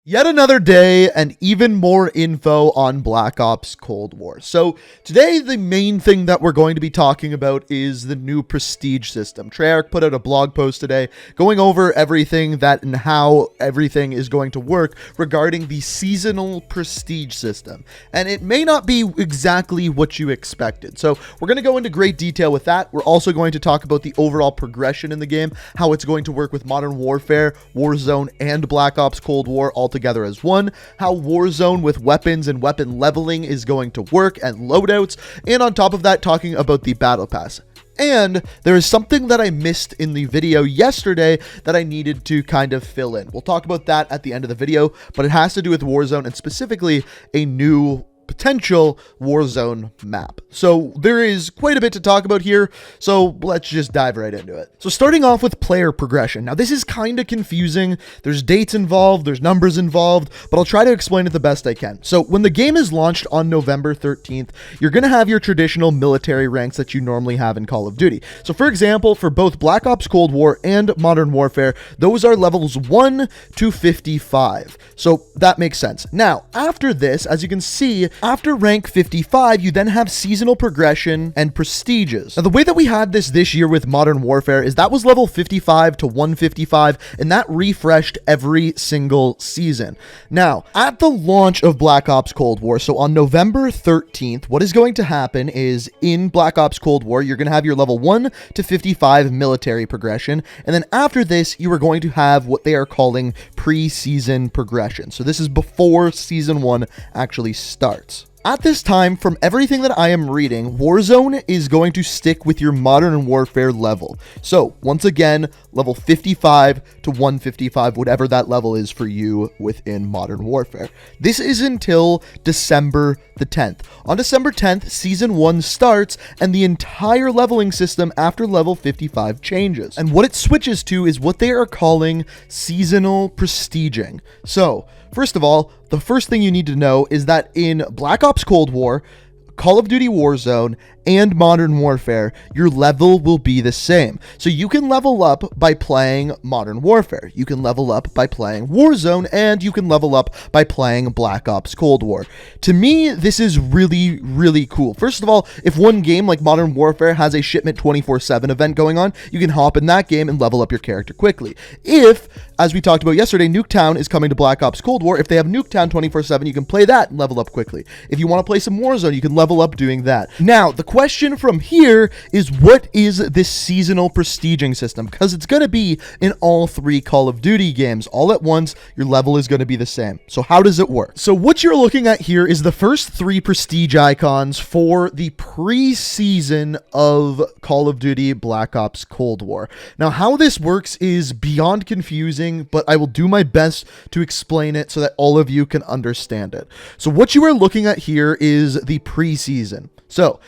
Yet another day and even more info on Black Ops Cold War. So today the main thing that we're going to be talking about is the new prestige system. Treyarch put out a blog post today going over everything that and how everything is going to work regarding the seasonal prestige system. And it may not be exactly what you expected. So we're going to go into great detail with that. We're also going to talk about the overall progression in the game, how it's going to work with Modern Warfare, Warzone, and Black Ops Cold War all together as one, how Warzone with weapons and weapon leveling is going to work and loadouts, and on top of that, talking about the Battle Pass. And there is something that I missed in the video yesterday that I needed to kind of fill in. We'll talk about that at the end of the video, but it has to do with Warzone and specifically a new potential Warzone map. So there is quite a bit to talk about here, so let's just dive right into it. So starting off with player progression. Now this is kind of confusing. There's dates involved, there's numbers involved, but I'll try to explain it the best I can. So when the game is launched on November 13th, you're going to have your traditional military ranks that you normally have in Call of Duty. So for example, for both Black Ops Cold War and Modern Warfare, those are levels 1 to 55. So that makes sense. Now, after this, as you can see, after rank 55, you then have seasonal progression and prestiges. Now, the way that we had this year with Modern Warfare is that was level 55 to 155, and that refreshed every single season. Now, at the launch of Black Ops Cold War, so on November 13th, what is going to happen is in Black Ops Cold War, you're going to have your level 1 to 55 military progression, and then after this, you are going to have what they are calling pre-season progression. So this is before Season 1 actually starts. At this time, from everything that I am reading, Warzone is going to stick with your Modern Warfare level. So, once again, level 55 to 155, whatever that level is for you within Modern Warfare. This is until December the 10th. On December 10th, Season 1 starts, and the entire leveling system after level 55 changes. And what it switches to is what they are calling seasonal prestiging. So, first of all, the first thing you need to know is that in Black Ops Cold War, Call of Duty Warzone, and Modern Warfare, your level will be the same. So you can level up by playing Modern Warfare, you can level up by playing Warzone, and you can level up by playing Black Ops Cold War. To me, this is really, really cool. First of all, if one game like Modern Warfare has a shipment 24/7 event going on, you can hop in that game and level up your character quickly. If, as we talked about yesterday, Nuketown is coming to Black Ops Cold War, if they have Nuketown 24/7, you can play that and level up quickly. If you want to play some Warzone, you can level up doing that. Now, the question from here is, what is this seasonal prestiging system? Because it's going to be in all three Call of Duty games all at once. Your level is going to be the same. So how does it work? So what you're looking at here is the first three prestige icons for the pre-season of Call of Duty Black Ops Cold War. Now, how this works is beyond confusing, but I will do my best to explain it so that all of you can understand it. So what you are looking at here is the pre-season. So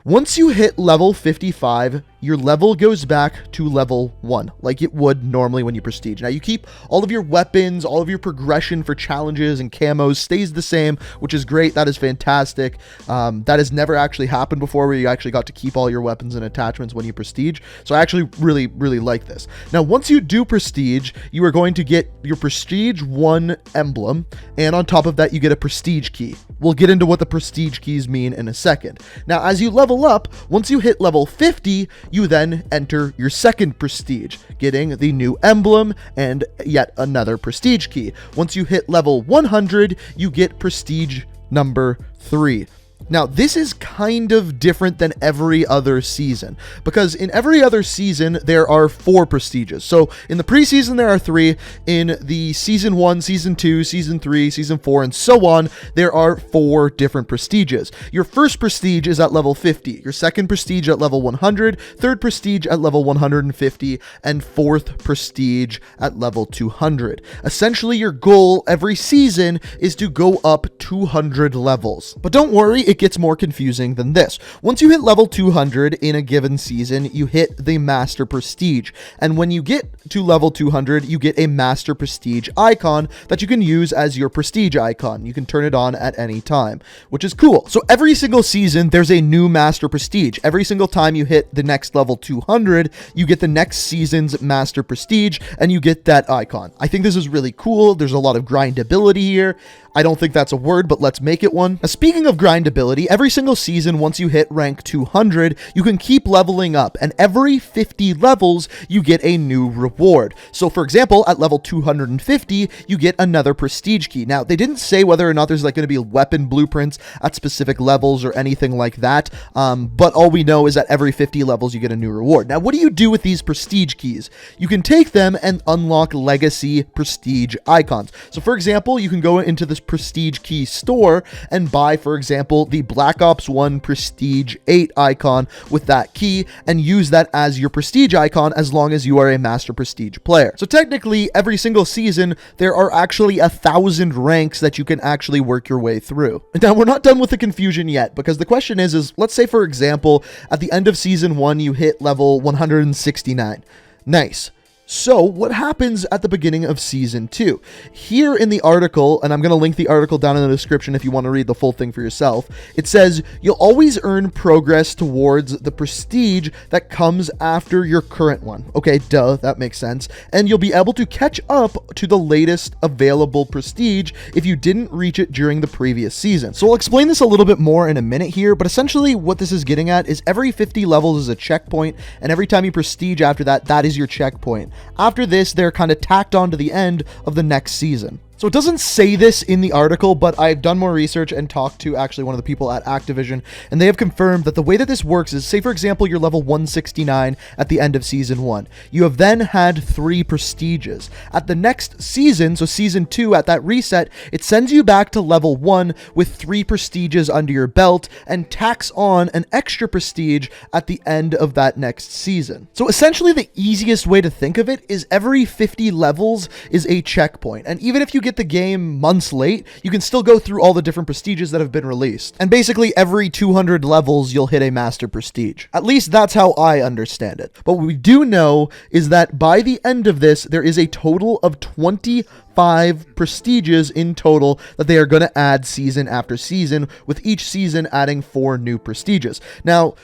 once you hit level 55, your level goes back to level 1, like it would normally when you prestige. Now, you keep all of your weapons, all of your progression for challenges and camos stays the same, which is great. That is fantastic. That has never actually happened before, where you actually got to keep all your weapons and attachments when you prestige. So I actually really, really like this. Now, once you do prestige, you are going to get your Prestige 1 emblem, and on top of that, you get a prestige key. We'll get into what the prestige keys mean in a second. Now, as you level up, once you hit level 50, you then enter your second prestige, getting the new emblem and yet another prestige key. Once you hit level 100, you get prestige number 3. Now, this is kind of different than every other season, because in every other season, there are 4 prestiges. So in the preseason, there are 3. In the season 1, season 2, season 3, season 4, and so on, there are 4 different prestiges. Your first prestige is at level 50, your second prestige at level 100, third prestige at level 150, and fourth prestige at level 200. Essentially, your goal every season is to go up 200 levels. But don't worry, it it gets more confusing than this. Once you hit level 200 in a given season, you hit the Master Prestige. And when you get to level 200, you get a Master Prestige icon that you can use as your Prestige icon. You can turn it on at any time, which is cool. So every single season, there's a new Master Prestige. Every single time you hit the next level 200, you get the next season's Master Prestige, and you get that icon. I think this is really cool. There's a lot of grindability here. I don't think that's a word, but let's make it one. Now, speaking of grindability, every single season, once you hit rank 200, you can keep leveling up, and every 50 levels, you get a new reward. So, for example, at level 250, you get another prestige key. Now, they didn't say whether or not there's like going to be weapon blueprints at specific levels or anything like that, but all we know is that every 50 levels, you get a new reward. Now, what do you do with these prestige keys? You can take them and unlock legacy prestige icons. So, for example, you can go into this prestige key store and buy, for example, the Black Ops 1 Prestige 8 icon with that key and use that as your prestige icon as long as you are a Master Prestige player. So technically, every single season, there are actually 1,000 ranks that you can actually work your way through. Now, we're not done with the confusion yet, because the question is let's say, for example, at the end of season 1, you hit level 169. Nice. So what happens at the beginning of season 2? Here in the article, and I'm going to link the article down in the description if you want to read the full thing for yourself, it says you'll always earn progress towards the prestige that comes after your current one. Okay, duh, that makes sense. And you'll be able to catch up to the latest available prestige if you didn't reach it during the previous season. So I'll explain this a little bit more in a minute here, but essentially what this is getting at is every 50 levels is a checkpoint, and every time you prestige after that, that is your checkpoint. After this, they're kind of tacked on to the end of the next season. So it doesn't say this in the article, but I've done more research and talked to actually one of the people at Activision, and they have confirmed that the way that this works is, say for example, you're level 169 at the end of season 1. You have then had 3 prestiges. At the next season, so season 2, at that reset, it sends you back to level 1 with 3 prestiges under your belt and tacks on an extra prestige at the end of that next season. So essentially the easiest way to think of it is every 50 levels is a checkpoint, and even if you get the game months late, you can still go through all the different prestiges that have been released. And basically every 200 levels, you'll hit a Master Prestige. At least that's how I understand it. But what we do know is that by the end of this, there is a total of 25 prestiges in total that they are going to add season after season, with each season adding 4 new prestiges. Now,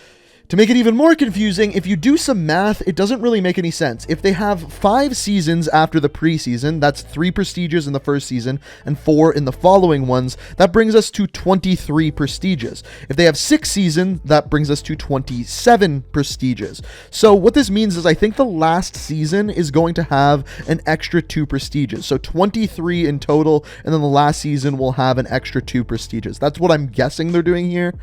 to make it even more confusing, if you do some math, it doesn't really make any sense. If they have 5 seasons after the preseason, that's 3 prestiges in the first season and 4 in the following ones, that brings us to 23 prestiges. If they have 6 seasons, that brings us to 27 prestiges. So what this means is I think the last season is going to have an extra 2 prestiges. So 23 in total, and then the last season will have an extra 2 prestiges. That's what I'm guessing they're doing here.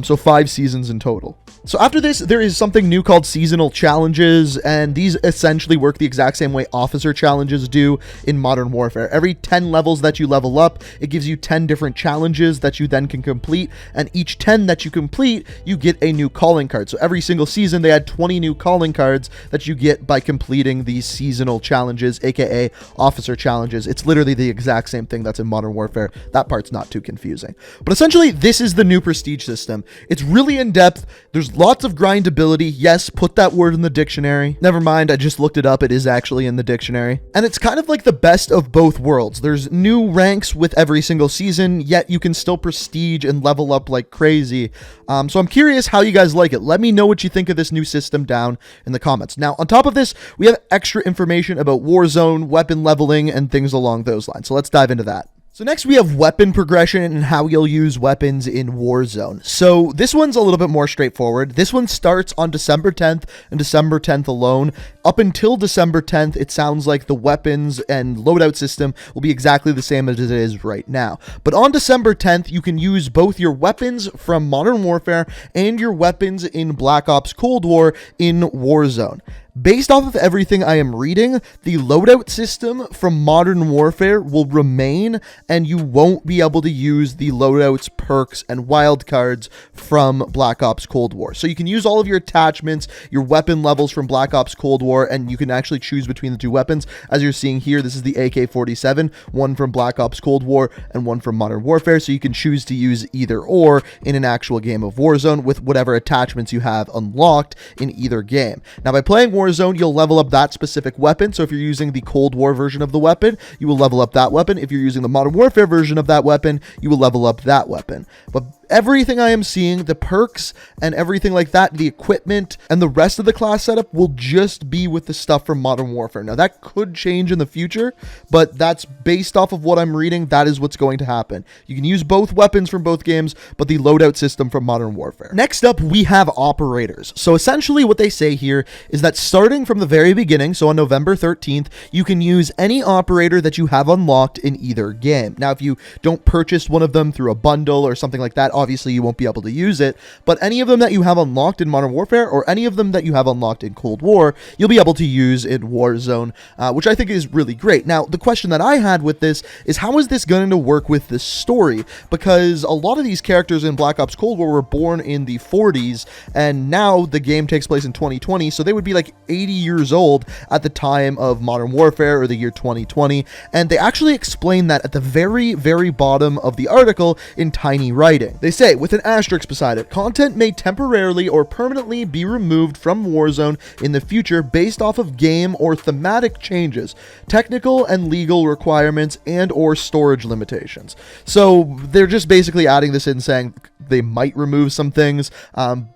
So 5 seasons in total. So after this, there is something new called seasonal challenges, and these essentially work the exact same way officer challenges do in Modern Warfare. Every 10 levels that you level up, it gives you 10 different challenges that you then can complete, and each 10 that you complete, you get a new calling card. So every single season, they add 20 new calling cards that you get by completing these seasonal challenges, aka officer challenges. It's literally the exact same thing that's in Modern Warfare. That part's not too confusing. But essentially, this is the new prestige system. It's really in-depth. There's lots of grindability. Yes, put that word in the dictionary. Never mind, I just looked it up. It is actually in the dictionary. And it's kind of like the best of both worlds. There's new ranks with every single season, yet you can still prestige and level up like crazy. So I'm curious how you guys like it. Let me know what you think of this new system down in the comments. Now, on top of this, we have extra information about Warzone, weapon leveling, and things along those lines. So let's dive into that. So next we have weapon progression and how you'll use weapons in Warzone. So this one's a little bit more straightforward. This one starts on December 10th and December 10th alone. Up until December 10th, it sounds like the weapons and loadout system will be exactly the same as it is right now. But on December 10th, you can use both your weapons from Modern Warfare and your weapons in Black Ops Cold War in Warzone. Based off of everything I am reading, the loadout system from Modern Warfare will remain, and you won't be able to use the loadouts, perks, and wildcards from Black Ops Cold War. So you can use all of your attachments, your weapon levels from Black Ops Cold War, War, and you can actually choose between the two weapons. As you're seeing here, this is the AK-47, one from Black Ops Cold War and one from Modern Warfare, so you can choose to use either or in an actual game of Warzone with whatever attachments you have unlocked in either game. Now, by playing Warzone, you'll level up that specific weapon, so if you're using the Cold War version of the weapon, you will level up that weapon. If you're using the Modern Warfare version of that weapon, you will level up that weapon. But everything I am seeing, the perks and everything like that, the equipment and the rest of the class setup will just be with the stuff from Modern Warfare. Now, that could change in the future, but that's based off of what I'm reading. That is what's going to happen. You can use both weapons from both games, but the loadout system from Modern Warfare. Next up, we have operators. So essentially what they say here is that starting from the very beginning, so on November 13th, you can use any operator that you have unlocked in either game. Now, if you don't purchase one of them through a bundle or something like that, obviously you won't be able to use it, but any of them that you have unlocked in Modern Warfare or any of them that you have unlocked in Cold War, you'll be able to use in Warzone, which I think is really great. Now, the question that I had with this is, how is this going to work with the story? Because a lot of these characters in Black Ops Cold War were born in the 40s, and now the game takes place in 2020, so they would be like 80 years old at the time of Modern Warfare or the year 2020, and they actually explain that at the very, very bottom of the article in tiny writing. They say, with an asterisk beside it, content may temporarily or permanently be removed from Warzone in the future based off of game or thematic changes, technical and legal requirements, and or storage limitations. So they're just basically adding this in, saying they might remove some things,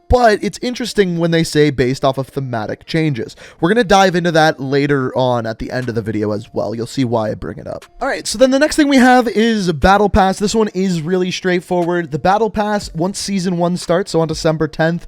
but it's interesting when they say based off of thematic changes. We're going to dive into that later on at the end of the video as well. You'll see why I bring it up. All right, so then the next thing we have is Battle Pass. This one is really straightforward. The Battle Pass, once Season 1 starts, so on December 10th,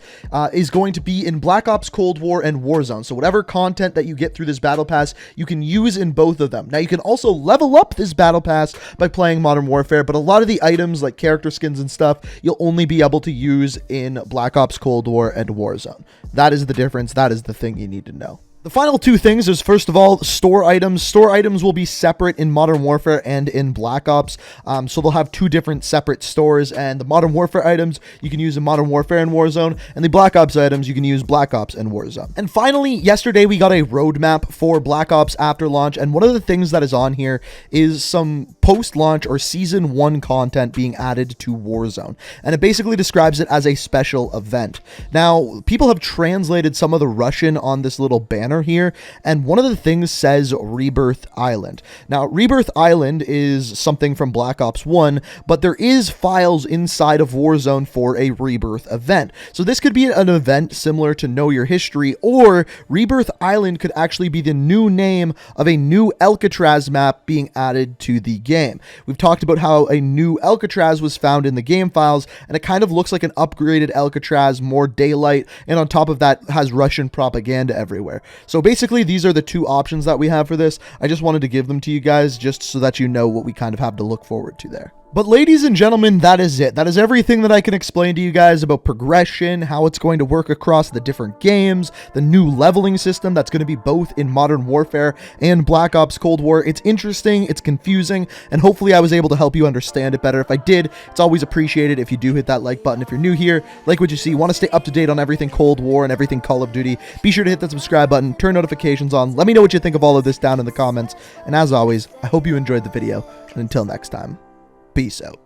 is going to be in Black Ops Cold War and Warzone. So whatever content that you get through this Battle Pass, you can use in both of them. Now, you can also level up this Battle Pass by playing Modern Warfare, but a lot of the items like character skins and stuff, you'll only be able to use in Black Ops Cold War and Warzone. That is the difference. That is the thing you need to know. The final two things is, first of all, store items. Store items will be separate in Modern Warfare and in Black Ops, so they'll have two different separate stores, and the Modern Warfare items you can use in Modern Warfare and Warzone, and the Black Ops items you can use Black Ops and Warzone. And finally, yesterday we got a roadmap for Black Ops after launch, and one of the things that is on here is some post-launch or Season 1 content being added to Warzone, and it basically describes it as a special event. Now, people have translated some of the Russian on this little banner here, and one of the things says Rebirth Island. Now, Rebirth Island is something from Black Ops 1, but there is files inside of Warzone for a Rebirth event. So this could be an event similar to Know Your History, or Rebirth Island could actually be the new name of a new Alcatraz map being added to the game. We've talked about how a new Alcatraz was found in the game files, and it kind of looks like an upgraded Alcatraz, more daylight, and on top of that has Russian propaganda everywhere. So basically, these are the two options that we have for this. I just wanted to give them to you guys just so that you know what we kind of have to look forward to there. But ladies and gentlemen, that is it. That is everything that I can explain to you guys about progression, how it's going to work across the different games, the new leveling system that's going to be both in Modern Warfare and Black Ops Cold War. It's interesting, it's confusing, and hopefully I was able to help you understand it better. If I did, it's always appreciated if you do hit that like button. If you're new here, like what you see, want to stay up to date on everything Cold War and everything Call of Duty, be sure to hit that subscribe button, turn notifications on, let me know what you think of all of this down in the comments, and as always, I hope you enjoyed the video, and until next time. Peace out.